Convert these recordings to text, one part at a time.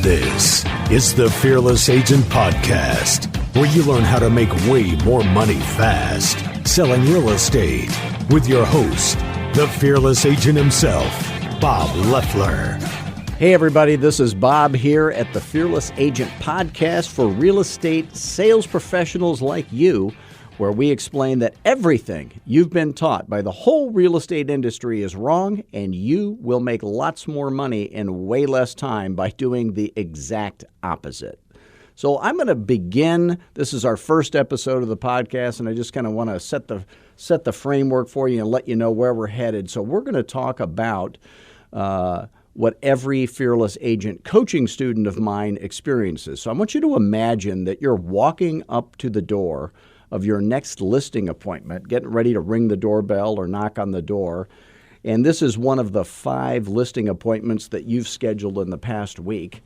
This is the Fearless Agent Podcast, where you learn how to make way more money fast selling real estate with your host, the Fearless Agent himself, Bob Loeffler. Hey everybody, this is Bob here at the Fearless Agent Podcast for real estate sales professionals like you, where we explain that everything you've been taught by the whole real estate industry is wrong, and you will make lots more money in way less time by doing the exact opposite. So I'm going to begin. This is our first episode of the podcast, and I just kind of want to set the framework for you and let you know where we're headed. So we're going to talk about what every Fearless Agent coaching student of mine experiences. So I want you to imagine that you're walking up to the door of your next listing appointment, getting ready to ring the doorbell or knock on the door. And this is one of the 5 listing appointments that you've scheduled in the past week.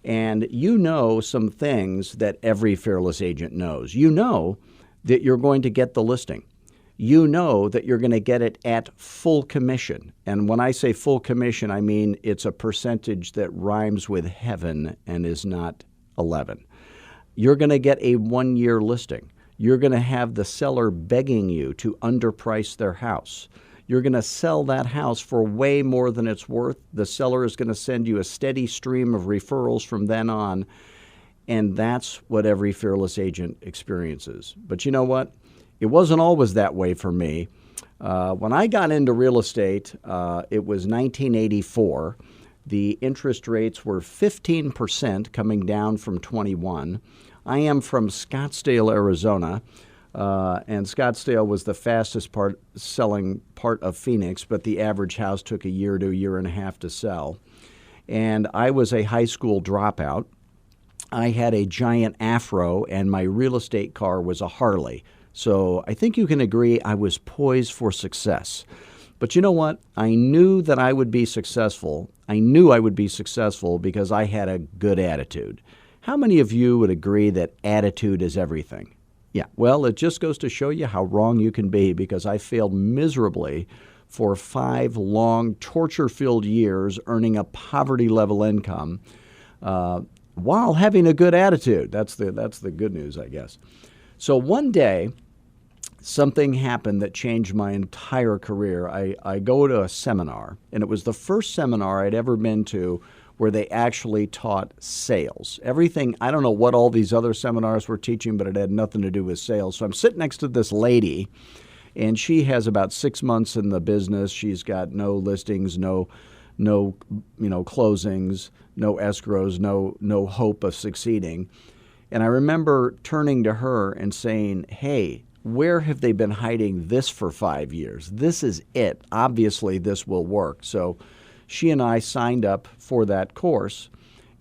And you know some things that every Fearless Agent knows. You know that you're going to get the listing. You know that you're going to get it at full commission. And when I say full commission, I mean it's a percentage that rhymes with heaven and is not 11. You're going to get a 1-year listing. You're going to have the seller begging you to underprice their house. You're going to sell that house for way more than it's worth. The seller is going to send you a steady stream of referrals from then on. And that's what every Fearless Agent experiences. But you know what? It wasn't always that way for me. When I got into real estate, it was 1984. The interest rates were 15% coming down from 21. I am from Scottsdale, Arizona, and Scottsdale was the fastest selling part of Phoenix, but the average house took a year to a year and a half to sell. And I was a high school dropout. I had a giant afro, and my real estate car was a Harley. So I think you can agree I was poised for success. But you know what? I knew that I would be successful. I knew I would be successful because I had a good attitude. How many of you would agree that attitude is everything? Yeah, well, it just goes to show you how wrong you can be, because I failed miserably for 5 long, torture-filled years earning a poverty-level income while having a good attitude. That's the good news, I guess. So one day, something happened that changed my entire career. I go to a seminar, and it was the first seminar I'd ever been to where they actually taught sales. Everything, I don't know what all these other seminars were teaching, but it had nothing to do with sales. So I'm sitting next to this lady, and she has about 6 months in the business. She's got no listings, no closings, no escrows, no hope of succeeding. And I remember turning to her and saying, "Hey, where have they been hiding this for 5 years? This is it. Obviously, this will work." So she and I signed up for that course,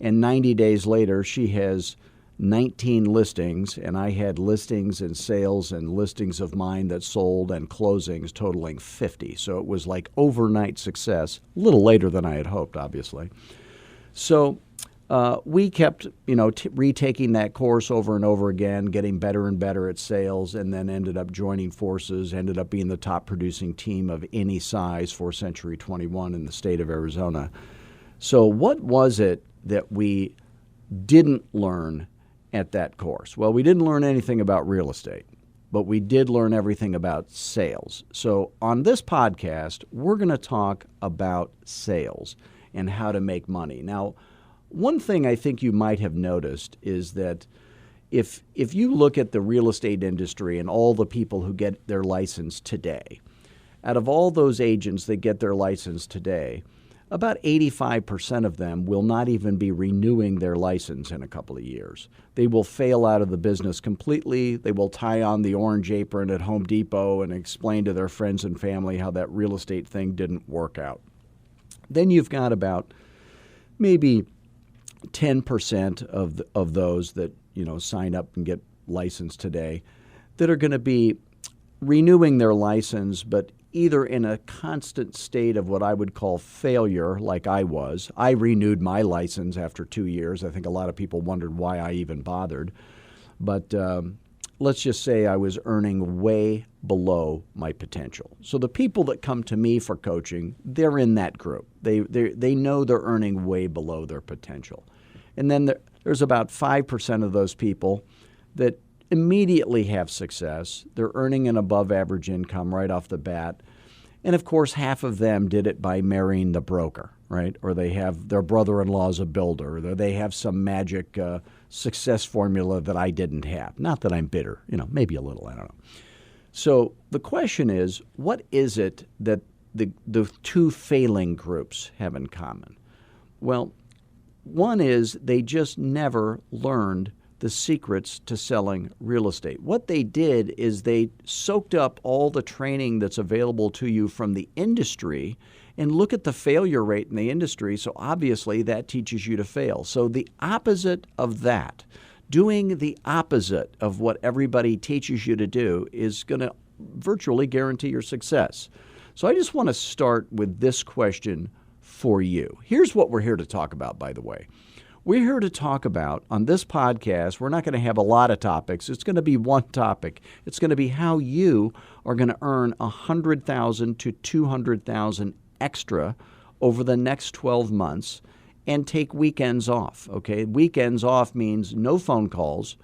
and 90 days later, she has 19 listings, and I had listings and sales and listings of mine that sold and closings totaling 50. So it was like overnight success, a little later than I had hoped, obviously. So we kept, retaking that course over and over again, getting better and better at sales, and then ended up joining forces, ended up being the top producing team of any size for Century 21 in the state of Arizona. So what was it that we didn't learn at that course? Well, we didn't learn anything about real estate, but we did learn everything about sales. So on this podcast, we're going to talk about sales and how to make money. Now, one thing I think you might have noticed is that if you look at the real estate industry and all the people who get their license today, out of all those agents that get their license today, about 85% of them will not even be renewing their license in a couple of years. They will fail out of the business completely. They will tie on the orange apron at Home Depot and explain to their friends and family how that real estate thing didn't work out. Then you've got about maybe 10% of those that sign up and get licensed today that are going to be renewing their license, but either in a constant state of what I would call failure, like I was. I renewed my license after 2 years. I think a lot of people wondered why I even bothered. But let's just say I was earning way below my potential. So the people that come to me for coaching, they're in that group. They know they're earning way below their potential. And then there's about 5% of those people that immediately have success. They're earning an above average income right off the bat. And of course, half of them did it by marrying the broker, right? Or they have their brother-in-law's a builder, or they have some magic success formula that I didn't have. Not that I'm bitter, maybe a little, I don't know. So the question is, what is it that the two failing groups have in common? Well, one is they just never learned the secrets to selling real estate. What they did is they soaked up all the training that's available to you from the industry and look at the failure rate in the industry. So obviously that teaches you to fail. So the opposite of that, doing the opposite of what everybody teaches you to do, is going to virtually guarantee your success. So I just want to start with this question for you. Here's what we're here to talk about, by the way. We're here to talk about, on this podcast, we're not going to have a lot of topics. It's going to be one topic. It's going to be how you are going to earn $100,000 to $200,000 extra over the next 12 months and take weekends off, okay? Weekends off means no phone calls,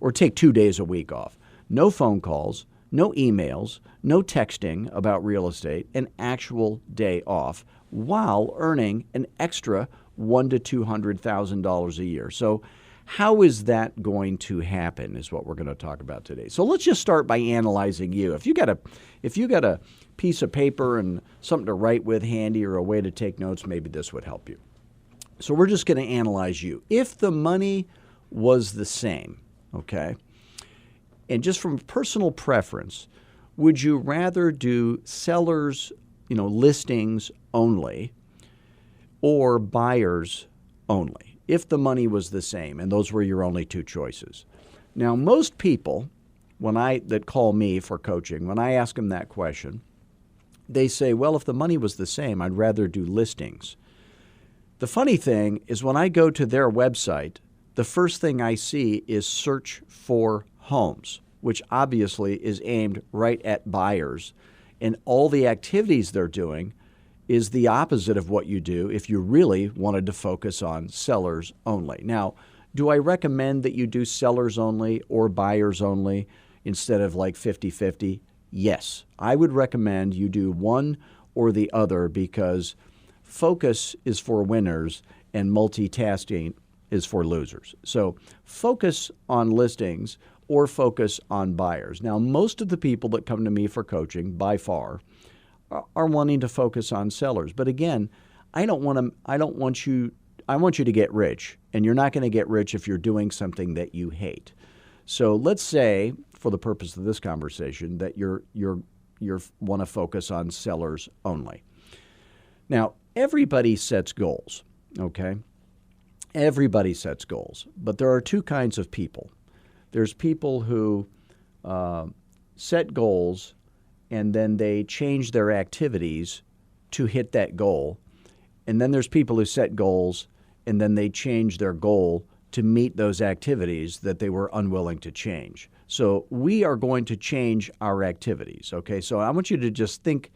or take 2 days a week off. No phone calls, no emails, no texting about real estate, an actual day off while earning an extra $100,000 to $200,000 a year. So how is that going to happen is what we're going to talk about today. So let's just start by analyzing you. If you got a piece of paper and something to write with handy or a way to take notes, maybe this would help you. So we're just going to analyze you. If the money was the same, okay, and just from personal preference, would you rather do sellers, listings only, or buyers only, if the money was the same and those were your only two choices? Now, most people that call me for coaching, when I ask them that question, they say, well, if the money was the same, I'd rather do listings. The funny thing is, when I go to their website, the first thing I see is search for homes, which obviously is aimed right at buyers. And all the activities they're doing is the opposite of what you do if you really wanted to focus on sellers only. Now, do I recommend that you do sellers only or buyers only instead of like 50-50? Yes, I would recommend you do one or the other, because focus is for winners and multitasking is for losers. So focus on listings or focus on buyers. Now, most of the people that come to me for coaching, by far, are wanting to focus on sellers. But again, I want you to get rich, and you're not going to get rich if you're doing something that you hate. So let's say, for the purpose of this conversation, that you want to focus on sellers only. Now, everybody sets goals, okay? Everybody sets goals, but there are two kinds of people. There's people who set goals and then they change their activities to hit that goal. And then there's people who set goals and then they change their goal to meet those activities that they were unwilling to change. So we are going to change our activities, okay? So I want you to just think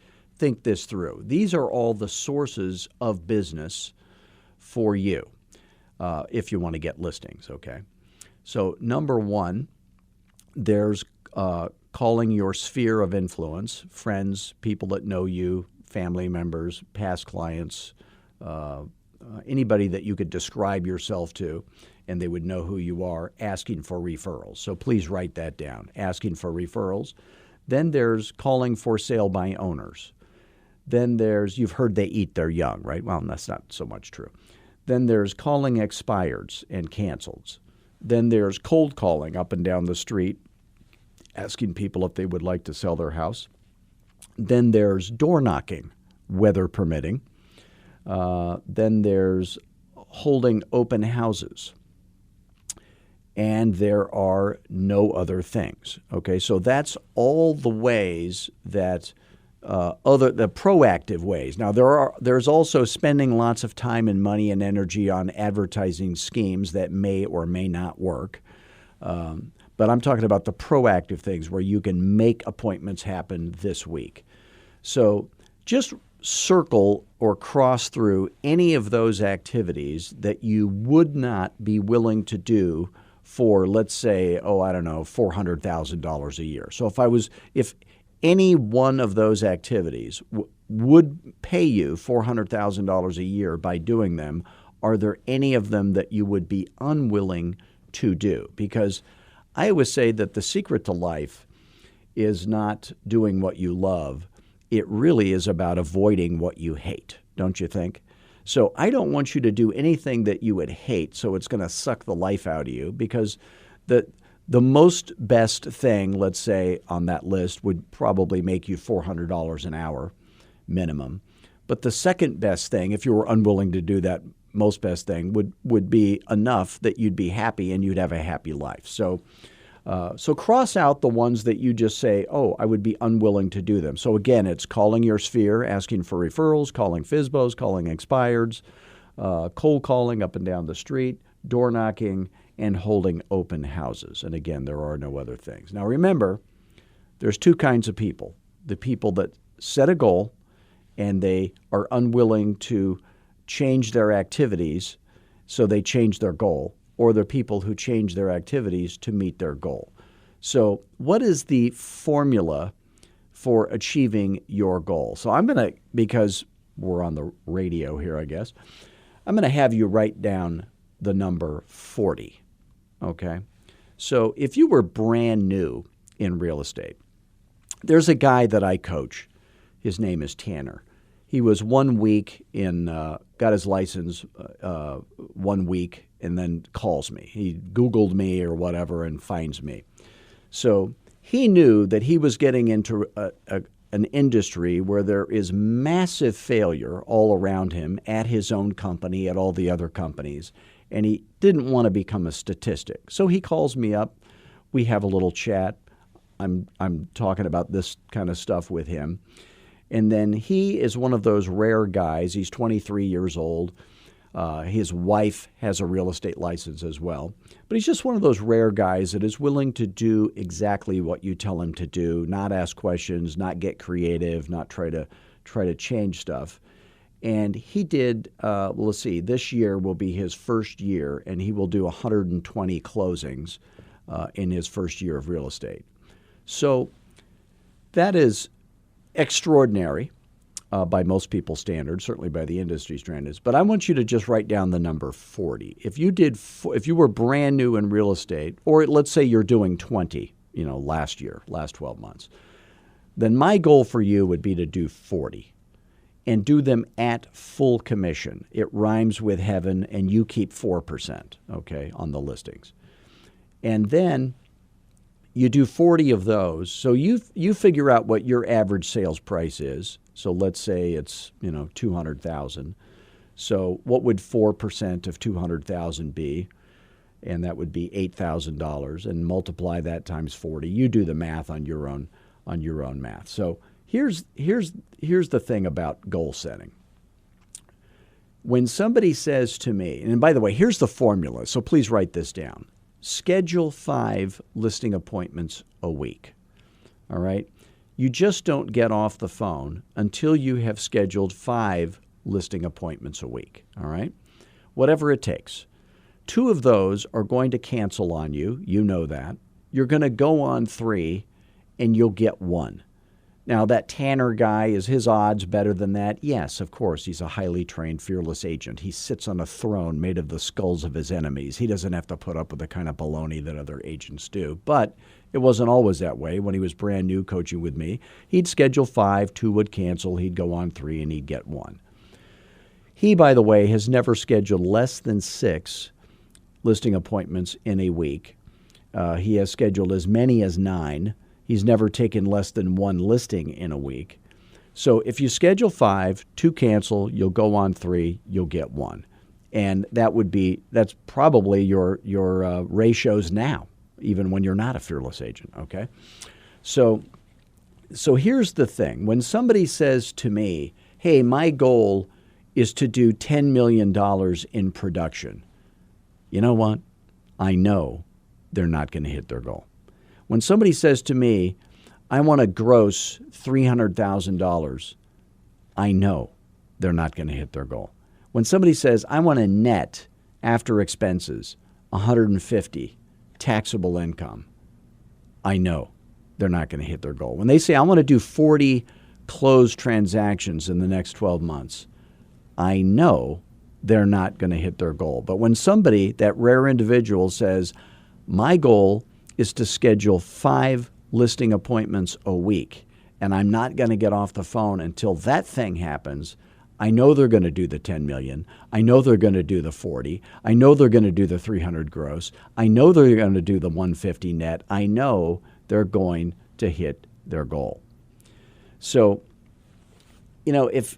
this through. These are all the sources of business for you if you want to get listings, okay? So number one, there's calling your sphere of influence, friends, people that know you, family members, past clients, anybody that you could describe yourself to and they would know who you are, asking for referrals. So please write that down, asking for referrals. Then there's calling for sale by owners. Then you've heard they eat their young, right? Well, that's not so much true. Then there's calling expireds and cancels. Then there's cold calling up and down the street, asking people if they would like to sell their house. Then there's door knocking, weather permitting. Then there's holding open houses. And there are no other things. Okay, so that's all the ways that the proactive ways. Now there's also spending lots of time and money and energy on advertising schemes that may or may not work. But I'm talking about the proactive things where you can make appointments happen this week. So just circle or cross through any of those activities that you would not be willing to do for, let's say, $400,000 a year. So if any one of those activities would pay you $400,000 a year by doing them, are there any of them that you would be unwilling to do? Because I always say that the secret to life is not doing what you love. It really is about avoiding what you hate, don't you think? So I don't want you to do anything that you would hate, so it's going to suck the life out of you, because the most best thing, let's say, on that list would probably make you $400 an hour minimum. But the second best thing, if you were unwilling to do that most best thing, would be enough that you'd be happy and you'd have a happy life. So cross out the ones that you just say, oh, I would be unwilling to do them. So again, it's calling your sphere, asking for referrals, calling FSBOs, calling expireds, cold calling up and down the street, door knocking, and holding open houses. And again, there are no other things. Now remember, there's two kinds of people. The people that set a goal and they are unwilling to change their activities, so they change their goal, or the people who change their activities to meet their goal. So what is the formula for achieving your goal? So I'm going to, because we're on the radio here, I guess, I'm going to have you write down the number 40, okay? So if you were brand new in real estate, there's a guy that I coach. His name is Tanner. He was 1 week got his license 1 week and then calls me. He Googled me or whatever and finds me. So he knew that he was getting into an industry where there is massive failure all around him, at his own company, at all the other companies, and he didn't want to become a statistic. So he calls me up. We have a little chat. I'm talking about this kind of stuff with him. And then he is one of those rare guys. He's 23 years old. His wife has a real estate license as well. But he's just one of those rare guys that is willing to do exactly what you tell him to do, not ask questions, not get creative, not try to change stuff. And he did, let's see, this year will be his first year, and he will do 120 closings in his first year of real estate. So that is extraordinary by most people's standards, certainly by the industry standards. But I want you to just write down the number 40. If you were brand new in real estate, or let's say you're doing 20, last 12 months, then my goal for you would be to do 40 and do them at full commission. It rhymes with heaven, and you keep 4%, okay, on the listings. And then you do 40 of those. So you figure out what your average sales price is. So let's say it's, $200,000. So what would 4% of $200,000 be? And that would be $8,000, and multiply that times 40. You do the math on your own math. So here's the thing about goal setting. When somebody says to me, and by the way, here's the formula, so please write this down. Schedule 5 listing appointments a week, all right? You just don't get off the phone until you have scheduled 5 listing appointments a week, all right? Whatever it takes. 2 of those are going to cancel on you. You know that. You're going to go on 3, and you'll get 1. Now, that Tanner guy, is his odds better than that? Yes, of course. He's a highly trained, fearless agent. He sits on a throne made of the skulls of his enemies. He doesn't have to put up with the kind of baloney that other agents do. But it wasn't always that way. When he was brand new coaching with me, he'd schedule 5, 2 would cancel, he'd go on 3, and he'd get 1. He, by the way, has never scheduled less than 6 listing appointments in a week. He has scheduled as many as 9. He's never taken less than 1 listing in a week. So if you schedule 5, 2 cancel, you'll go on 3, you'll get 1. And that's probably your ratios now, even when you're not a fearless agent, okay? So here's the thing. When somebody says to me, hey, my goal is to do $10 million in production, you know what? I know they're not going to hit their goal. When somebody says to me, I want to gross $300,000, I know they're not going to hit their goal. When somebody says, I want a net after expenses, 150 taxable income, I know they're not going to hit their goal. When they say, I want to do 40 closed transactions in the next 12 months, I know they're not going to hit their goal. But when somebody, that rare individual, says, my goal is to schedule 5 listing appointments a week, and I'm not going to get off the phone until that thing happens, I know they're going to do the 10 million. I know they're going to do the 40. I know they're going to do the 300 gross. I know they're going to do the 150 net. I know they're going to hit their goal. So, if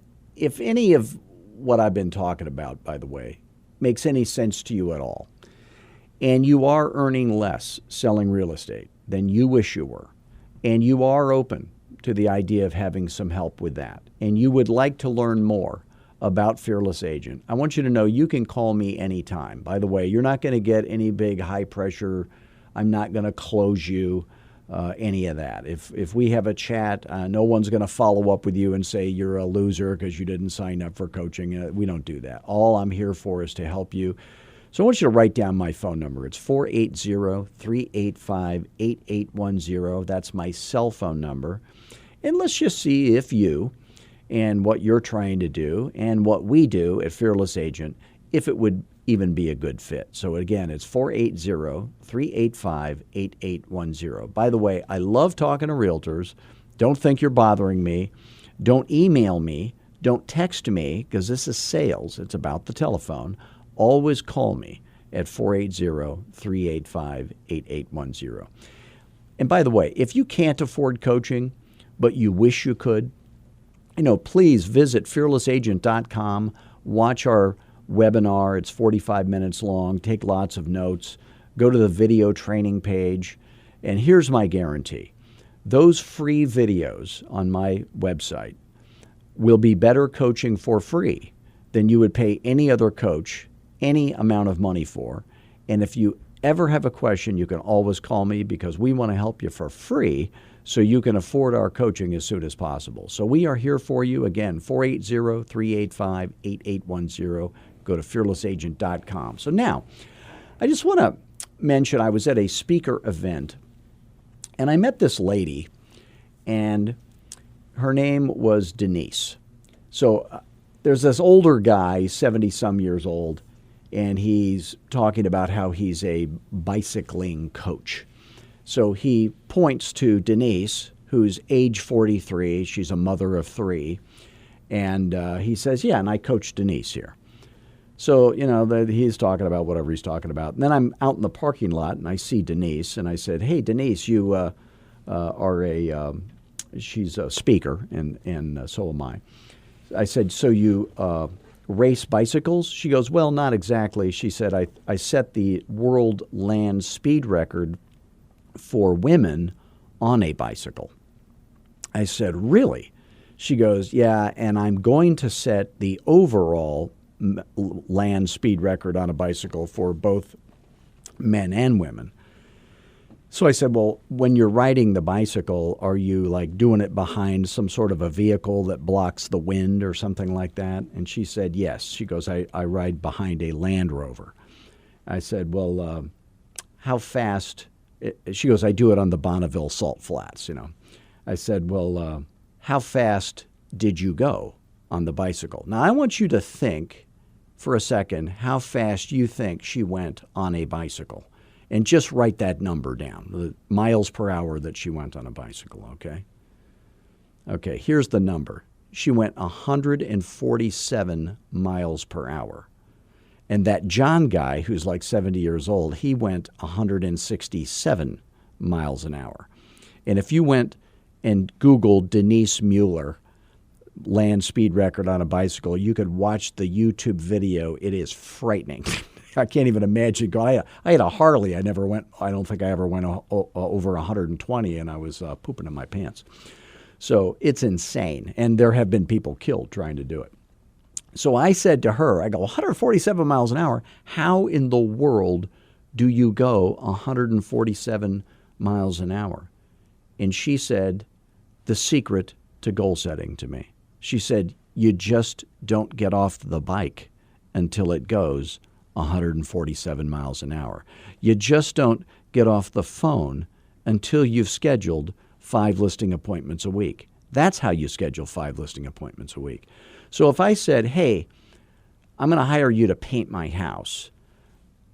any of what I've been talking about, by the way, makes any sense to you at all, and you are earning less selling real estate than you wish you were, and you are open to the idea of having some help with that, and you would like to learn more about Fearless Agent, I want you to know you can call me anytime. By the way, you're not going to get any big high pressure, I'm not going to close you, any of that. If we have a chat, no one's going to follow up with you and say you're a loser because you didn't sign up for coaching. We don't do that. All I'm here for is to help you. So I want you to write down my phone number. It's 480-385-8810. That's my cell phone number. And let's just see if you and what you're trying to do and what we do at Fearless Agent, if it would even be a good fit. So again, it's 480-385-8810. By the way, I love talking to realtors. Don't think you're bothering me. Don't email me. Don't text me, because this is sales. It's about the telephone. Always call me at 480-385-8810. And by the way, if you can't afford coaching, but you wish you could, please visit fearlessagent.com, watch our webinar. It's 45 minutes long. Take lots of notes. Go to the video training page. And here's my guarantee. Those free videos on my website will be better coaching for free than you would pay any other coach any amount of money for. And if you ever have a question, you can always call me, because we want to help you for free so you can afford our coaching as soon as possible. So we are here for you. Again, 480-385-8810. Go to fearlessagent.com. So now, I just want to mention I was at a speaker event, and I met this lady, and her name was Denise. So there's this older guy, 70-some years old, and he's talking about how he's a bicycling coach. So he points to Denise, who's age 43. She's a mother of 3. And he says, yeah, and I coach Denise here. So, he's talking about whatever he's talking about. And then I'm out in the parking lot, and I see Denise, and I said, hey, Denise, you are she's a speaker, and so am I. I said, so you race bicycles? She goes, well, not exactly. She said, I set the world land speed record for women on a bicycle. I said, really? She goes, yeah, and I'm going to set the overall land speed record on a bicycle for both men and women. So I said, well, when you're riding the bicycle, are you like doing it behind some sort of a vehicle that blocks the wind or something like that? And she said, yes. She goes, I ride behind a Land Rover. I said, well, how fast? She goes, I do it on the Bonneville Salt Flats, I said, well, how fast did you go on the bicycle? Now, I want you to think for a second how fast you think she went on a bicycle. And just write that number down, the miles per hour that she went on a bicycle, okay? Okay, here's the number. She went 147 miles per hour. And that John guy, who's like 70 years old, he went 167 miles an hour. And if you went and Googled Denise Mueller, land speed record on a bicycle, you could watch the YouTube video. It is frightening. I can't even imagine going. I had a Harley. I don't think I ever went over 120, and I was pooping in my pants. So it's insane. And there have been people killed trying to do it. So I said to her, I go, 147 miles an hour. How in the world do you go 147 miles an hour? And she said, the secret to goal setting to me. She said, you just don't get off the bike until it goes 147 miles an hour. You just don't get off the phone until you've scheduled 5 listing appointments a week. That's how you schedule 5 listing appointments a week. So if I said, hey, I'm going to hire you to paint my house,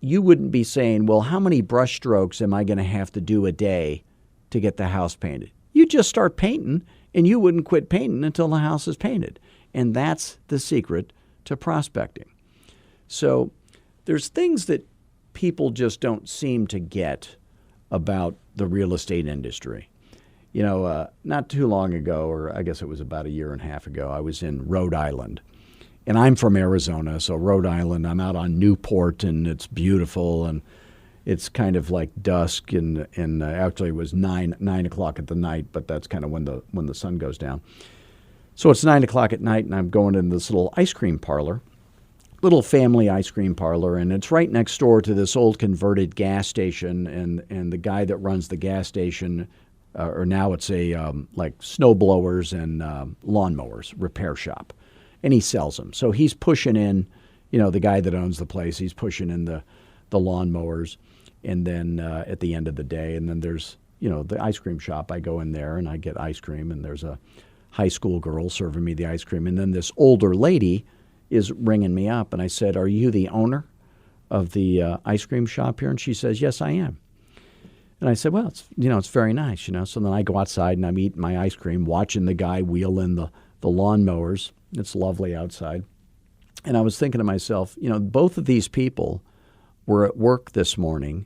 you wouldn't be saying, well, how many brush strokes am I going to have to do a day to get the house painted? You just start painting, and you wouldn't quit painting until the house is painted. And that's the secret to prospecting. So there's things that people just don't seem to get about the real estate industry. You know, not too long ago, or I guess it was about a year and a half ago, I was in Rhode Island. And I'm from Arizona, so Rhode Island, I'm out on Newport, and it's beautiful, and it's kind of like dusk, and actually it was 9 o'clock at the night, but that's kind of when the sun goes down. So it's 9 o'clock at night, and I'm going in this little ice cream parlor, little family ice cream parlor, and it's right next door to this old converted gas station, and the guy that runs the gas station, or now it's a like snow blowers and lawnmowers repair shop. And he sells them. So he's pushing in, the guy that owns the place, he's pushing in the lawnmowers. And then at the end of the day, and then there's, the ice cream shop. I go in there and I get ice cream, and there's a high school girl serving me the ice cream. And then this older lady is ringing me up. And I said, are you the owner of the ice cream shop here? And she says, yes, I am. And I said, well, it's very nice, So then I go outside and I'm eating my ice cream, watching the guy wheel in the lawnmowers. It's lovely outside. And I was thinking to myself, both of these people were at work this morning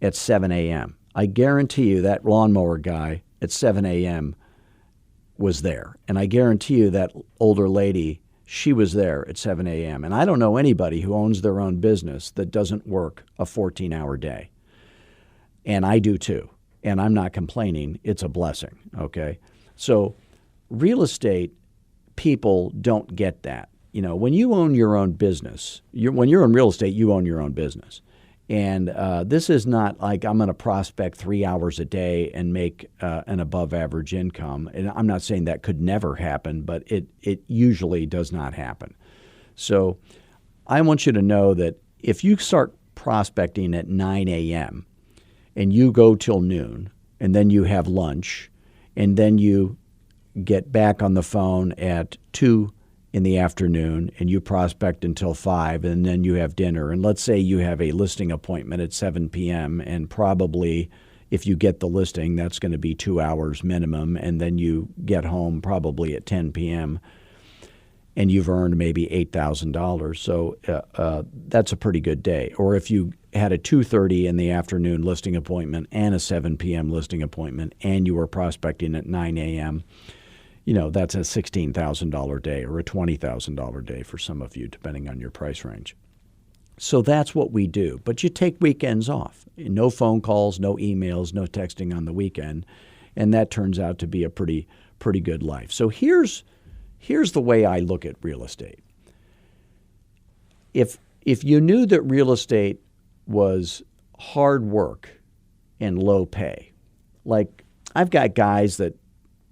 at 7 a.m. I guarantee you that lawnmower guy at 7 a.m. was there. And I guarantee you that older lady, she was there at 7 a.m. And I don't know anybody who owns their own business that doesn't work a 14-hour day. And I do too. And I'm not complaining. It's a blessing, okay? So real estate people don't get that. When you own your own business, when you're in real estate, you own your own business. And this is not like I'm going to prospect 3 hours a day and make an above average income. And I'm not saying that could never happen, but it usually does not happen. So I want you to know that if you start prospecting at 9 a.m. and you go till noon, and then you have lunch, and then you get back on the phone at 2 in the afternoon, and you prospect until 5, and then you have dinner. And let's say you have a listing appointment at 7 p.m., and probably if you get the listing, that's going to be 2 hours minimum, and then you get home probably at 10 p.m., and you've earned maybe $8,000. So that's a pretty good day. Or if you had a 2:30 in the afternoon listing appointment and a 7 p.m. listing appointment, and you were prospecting at 9 a.m., that's a $16,000 day or a $20,000 day for some of you, depending on your price range. So that's what we do. But you take weekends off. No phone calls, no emails, no texting on the weekend. And that turns out to be a pretty good life. So here's the way I look at real estate. If you knew that real estate was hard work and low pay, like I've got guys that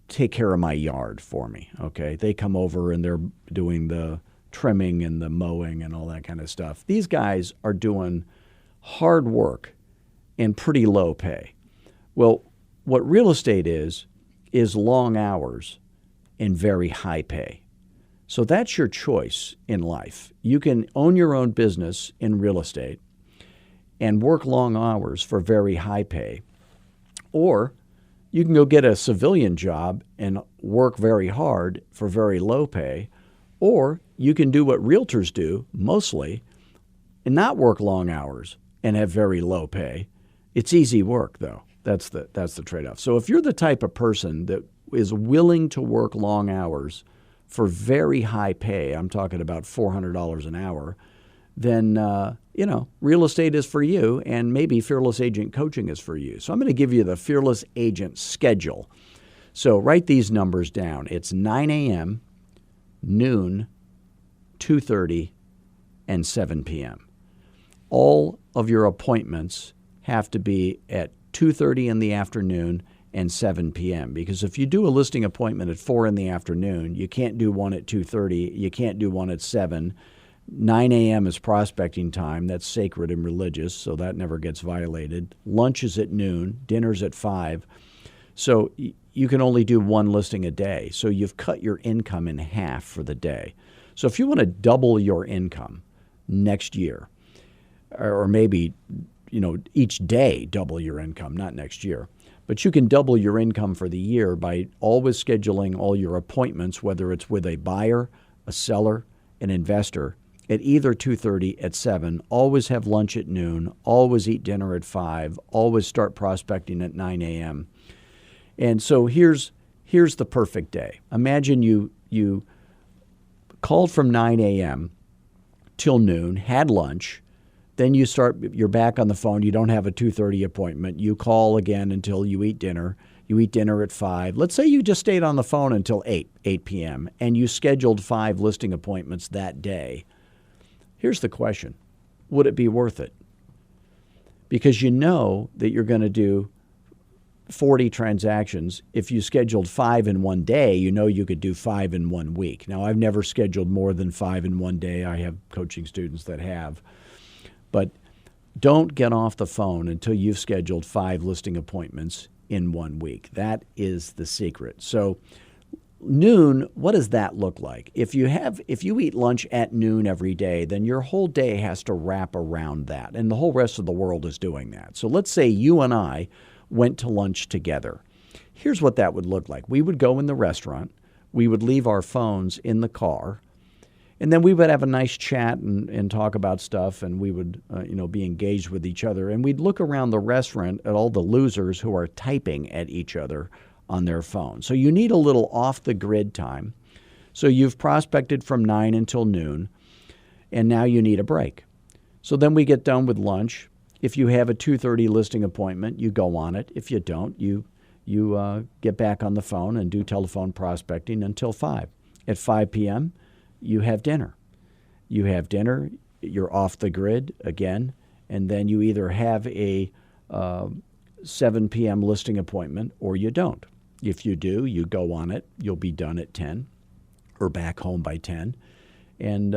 take care of my yard for me, okay? They come over and they're doing the trimming and the mowing and all that kind of stuff. These guys are doing hard work and pretty low pay. Well, what real estate is long hours and very high pay. So that's your choice in life. You can own your own business in real estate and work long hours for very high pay, or you can go get a civilian job and work very hard for very low pay, or you can do what realtors do mostly and not work long hours and have very low pay. It's easy work, though. That's the trade-off. So if you're the type of person that is willing to work long hours for very high pay, I'm talking about $400 an hour, then real estate is for you, and maybe Fearless Agent Coaching is for you. So I'm going to give you the Fearless Agent schedule. So write these numbers down. It's 9 a.m., noon, 2:30, and 7 p.m. All of your appointments have to be at 2:30 in the afternoon and 7 p.m. Because if you do a listing appointment at 4 in the afternoon, you can't do one at 2:30, you can't do one at 7. 9 a.m. is prospecting time. That's sacred and religious, so that never gets violated. Lunch is at noon, dinner's at 5. So you can only do one listing a day. So you've cut your income in half for the day. So if you want to double your income next year, or maybe, each day double your income, not next year, but you can double your income for the year by always scheduling all your appointments, whether it's with a buyer, a seller, an investor, at either 2:30 at 7, always have lunch at noon, always eat dinner at 5, always start prospecting at 9 a.m. And so here's the perfect day. Imagine you called from 9 a.m. till noon, had lunch, then you're back on the phone. You don't have a 2:30 appointment. You call again until you eat dinner. You eat dinner at 5. Let's say you just stayed on the phone until 8 p.m., and you scheduled 5 listing appointments that day. Here's the question. Would it be worth it? Because you know that you're going to do 40 transactions. If you scheduled 5 in one day, you know you could do 5 in 1 week. Now, I've never scheduled more than 5 in one day. I have coaching students that have. But don't get off the phone until you've scheduled 5 listing appointments in 1 week. That is the secret. So noon, what does that look like? If you eat lunch at noon every day, then your whole day has to wrap around that. And the whole rest of the world is doing that. So let's say you and I went to lunch together. Here's what that would look like. We would go in the restaurant. We would leave our phones in the car. And then we would have a nice chat and talk about stuff, and we would be engaged with each other. And we'd look around the restaurant at all the losers who are typing at each other on their phone. So you need a little off-the-grid time. So you've prospected from 9 until noon, and now you need a break. So then we get done with lunch. If you have a 2:30 listing appointment, you go on it. If you don't, you get back on the phone and do telephone prospecting until 5. At 5 p.m., you have dinner. You're off the grid again, and then you either have a 7 p.m. listing appointment or you don't. If you do, you go on it. You'll be done at 10 or back home by 10. And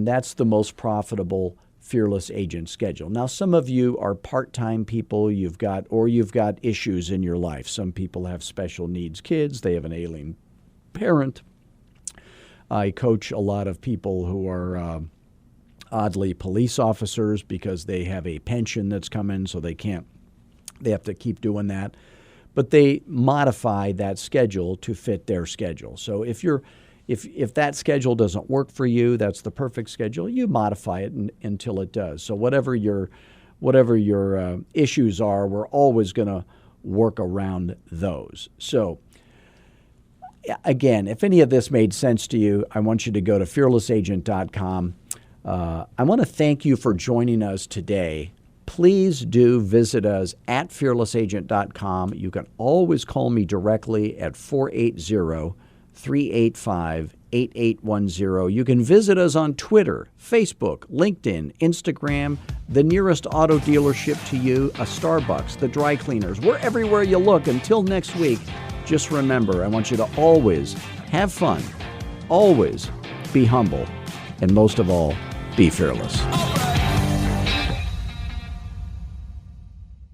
that's the most profitable Fearless Agent schedule. Now, some of you are part-time people. You've got issues in your life. Some people have special needs kids. They have an ailing parent. I coach a lot of people who are oddly police officers because they have a pension that's coming, so they have to keep doing that. But they modify that schedule to fit their schedule. So if that schedule doesn't work for you, that's the perfect schedule. You modify it until it does. So whatever your issues are, we're always going to work around those. So again, if any of this made sense to you, I want you to go to fearlessagent.com. I want to thank you for joining us today. Please do visit us at fearlessagent.com. You can always call me directly at 480-385-8810. You can visit us on Twitter, Facebook, LinkedIn, Instagram, the nearest auto dealership to you, a Starbucks, the dry cleaners. We're everywhere you look. Until next week, just remember, I want you to always have fun, always be humble, and most of all, be fearless.